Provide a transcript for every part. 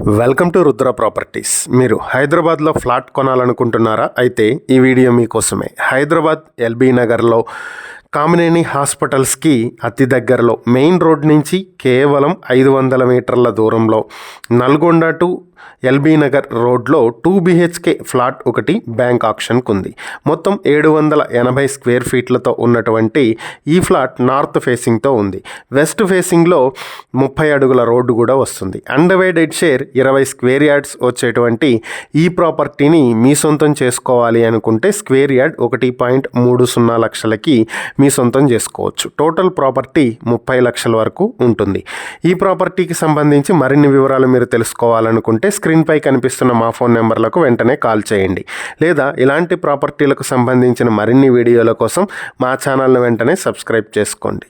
Welcome to Rudra properties. మీరు హైదరాబాద్లో flat కొనాలనుకుంటున్నారా? అయితే ఈ వీడియో మీకోసమే. హైదరాబాద్ ఎల్బీ నగర్లో కామినేని హాస్పిటల్స్కి అతి దగ్గరలో మెయిన్ రోడ్ నుంచి కేవలం 500 మీటర్ల దూరంలో నల్గొండ టు ఎల్బీ నగర్ రోడ్లో 2 BHK ఫ్లాట్ ఒకటి బ్యాంక్ ఆక్షన్కు ఉంది. మొత్తం 780 స్క్వేర్ ఫీట్లతో ఉన్నటువంటి ఈ ఫ్లాట్ నార్త్ ఫేసింగ్తో ఉంది. వెస్ట్ ఫేసింగ్లో 30 అడుగుల రోడ్డు కూడా వస్తుంది. అన్డివైడెడ్ షేర్ 20 స్క్వేర్ యార్డ్స్ వచ్చేటువంటి ఈ ప్రాపర్టీని మీ సొంతం చేసుకోవాలి అనుకుంటే స్క్వేర్ యార్డ్ 1.30 లక్షలకి మీ సొంతం చేసుకోవచ్చు. టోటల్ ప్రాపర్టీ 30 లక్షల వరకు ఉంటుంది. ఈ ప్రాపర్టీకి సంబంధించి మరిన్ని వివరాలు మీరు తెలుసుకోవాలనుకుంటే స్క్రీన్పై కనిపిస్తున్న మా ఫోన్ నెంబర్లకు వెంటనే కాల్ చేయండి. లేదా ఇలాంటి ప్రాపర్టీలకు సంబంధించిన మరిన్ని వీడియోల కోసం మా ఛానల్ను వెంటనే సబ్స్క్రైబ్ చేసుకోండి.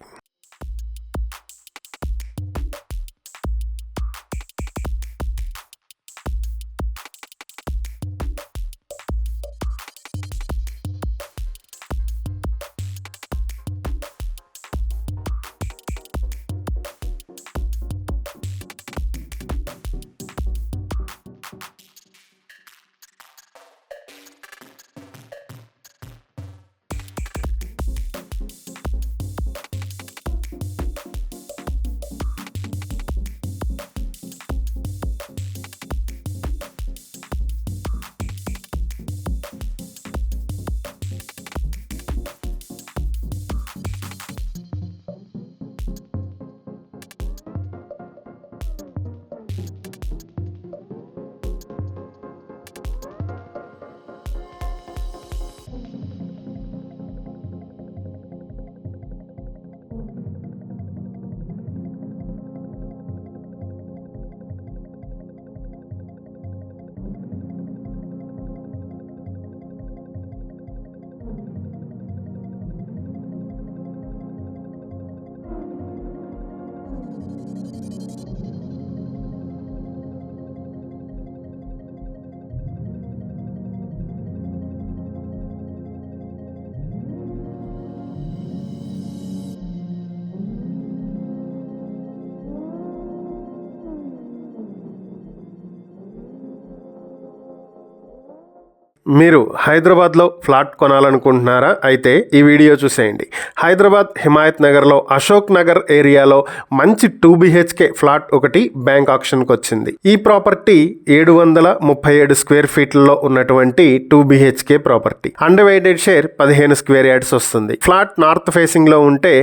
మీరు హైదరాబాద్లో ఫ్లాట్ కొనాలనుకుంటున్నారా? అయితే ఈ వీడియో చూసేయండి. హైదరాబాద్ హిమాయత్ నగర్లో అశోక్ నగర్ ఏరియాలో మంచి 2 BHK ఫ్లాట్ ఒకటి బ్యాంక్ ఆక్షన్కి వచ్చింది. ఈ ప్రాపర్టీ 737 స్క్వేర్ ఫీట్లలో ఉన్నటువంటి 2 BHK property. Undivided share 15 square yards వస్తుంది. ఫ్లాట్ నార్త్ ఫేసింగ్లో ఉంటే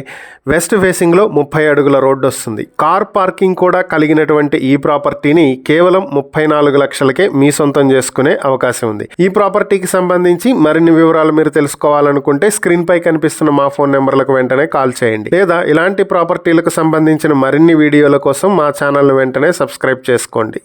వెస్ట్ ఫేసింగ్లో 30 అడుగుల రోడ్డు వస్తుంది. కార్ పార్కింగ్ కూడా కలిగినటువంటి ఈ ప్రాపర్టీని కేవలం 34 లక్షలకే మీ సొంతం చేసుకునే అవకాశం ఉంది. ఈ ప్రాపర్టీకి సంబంధించి మరిన్ని వివరాలు మీరు తెలుసుకోవాలనుకుంటే స్క్రీన్పై కనిపిస్తున్న మా ఫోన్ నెంబర్లకు వెంటనే కాల్ చేయండి. లేదా ఇలాంటి ప్రాపర్టీలకు సంబంధించిన మరిన్ని వీడియోల కోసం మా ఛానల్ను వెంటనే సబ్స్క్రైబ్ చేసుకోండి.